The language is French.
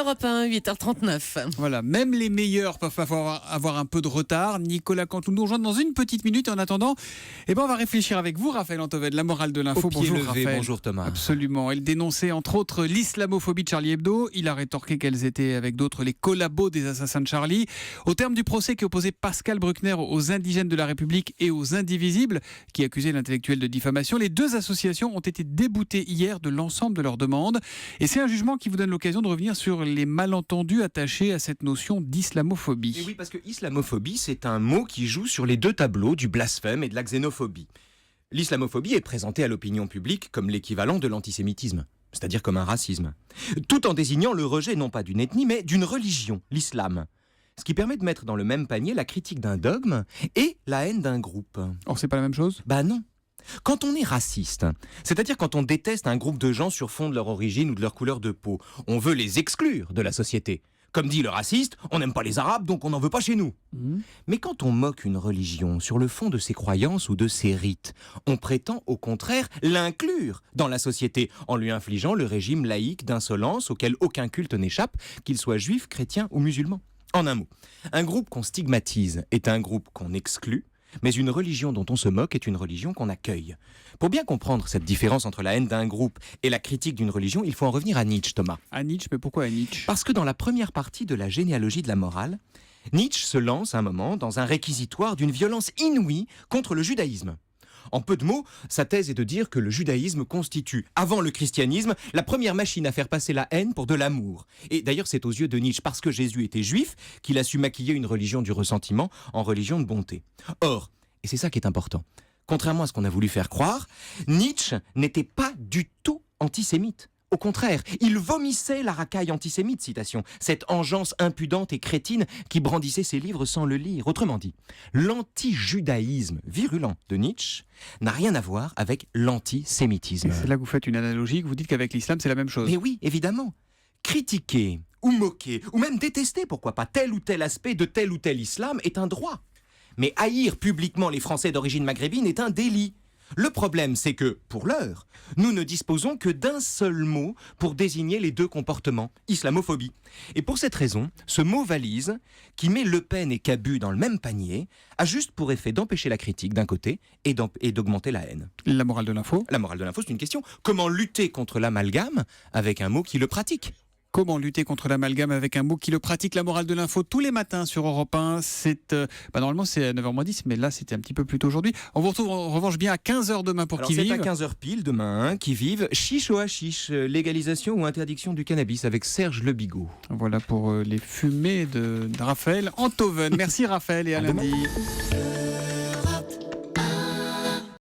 Europe 1, 8h39. Voilà, même les meilleurs peuvent avoir un peu de retard. Nicolas Cantou nous rejoint dans une petite minute. Et en attendant, on va réfléchir avec vous, Raphaël Antoven, la morale de l'info. Bonjour levé, Raphaël. bonjour Thomas. Absolument. Elle dénonçait entre autres l'islamophobie de Charlie Hebdo. Il a rétorqué qu'elles étaient avec d'autres les collabos des assassins de Charlie. Au terme du procès qui opposait Pascal Bruckner aux indigènes de la République et aux indivisibles, qui accusaient l'intellectuel de diffamation, les deux associations ont été déboutées hier de l'ensemble de leurs demandes. Et c'est un jugement qui vous donne l'occasion de revenir sur les malentendus attachés à cette notion d'islamophobie. Et oui, parce que islamophobie, c'est un mot qui joue sur les deux tableaux du blasphème et de la xénophobie. L'islamophobie est présentée à l'opinion publique comme l'équivalent de l'antisémitisme, c'est-à-dire comme un racisme, tout en désignant le rejet non pas d'une ethnie, mais d'une religion, l'islam. Ce qui permet de mettre dans le même panier la critique d'un dogme et la haine d'un groupe. Or, c'est pas la même chose ? Bah non. Quand on est raciste, c'est-à-dire quand on déteste un groupe de gens sur fond de leur origine ou de leur couleur de peau, on veut les exclure de la société. Comme dit le raciste, on n'aime pas les Arabes, donc on n'en veut pas chez nous. Mais quand on moque une religion sur le fond de ses croyances ou de ses rites, on prétend au contraire l'inclure dans la société, en lui infligeant le régime laïque d'insolence auquel aucun culte n'échappe, qu'il soit juif, chrétien ou musulman. En un mot, un groupe qu'on stigmatise est un groupe qu'on exclut, mais une religion dont on se moque est une religion qu'on accueille. Pour bien comprendre cette différence entre la haine d'un groupe et la critique d'une religion, il faut en revenir à Nietzsche, Thomas. À Nietzsche, mais pourquoi à Nietzsche ? Parce que dans la première partie de la généalogie de la morale, Nietzsche se lance un moment dans un réquisitoire d'une violence inouïe contre le judaïsme. En peu de mots, sa thèse est de dire que le judaïsme constitue, avant le christianisme, la première machine à faire passer la haine pour de l'amour. Et d'ailleurs, c'est aux yeux de Nietzsche, parce que Jésus était juif, qu'il a su maquiller une religion du ressentiment en religion de bonté. Or, et c'est ça qui est important, contrairement à ce qu'on a voulu faire croire, Nietzsche n'était pas du tout antisémite. Au contraire, il vomissait la racaille antisémite, citation, cette engeance impudente et crétine qui brandissait ses livres sans le lire. Autrement dit, l'anti-judaïsme virulent de Nietzsche n'a rien à voir avec l'antisémitisme. Et c'est là que vous faites une analogie, que vous dites qu'avec l'islam, c'est la même chose. Mais oui, évidemment. Critiquer, ou moquer, ou même détester, pourquoi pas, tel ou tel aspect de tel ou tel islam est un droit. Mais haïr publiquement les Français d'origine maghrébine est un délit. Le problème, c'est que, pour l'heure, nous ne disposons que d'un seul mot pour désigner les deux comportements, islamophobie. Et pour cette raison, ce mot valise, qui met Le Pen et Cabu dans le même panier, a juste pour effet d'empêcher la critique d'un côté et d'augmenter la haine. La morale de l'info ? La morale de l'info, c'est une question. Comment lutter contre l'amalgame avec un mot qui le pratique ? Comment lutter contre l'amalgame avec un mot qui le pratique? La morale de l'info tous les matins sur Europe 1. Normalement c'est à 9h10, mais là c'était un petit peu plus tôt aujourd'hui. On vous retrouve en revanche bien à 15h demain pour Alors Qui c'est Vive. à 15h pile demain, Qui Vive, chiche au hashish, légalisation ou interdiction du cannabis avec Serge Le Bigot. Voilà pour les fumées de Raphaël Antoven. Merci Raphaël et à lundi. Demain.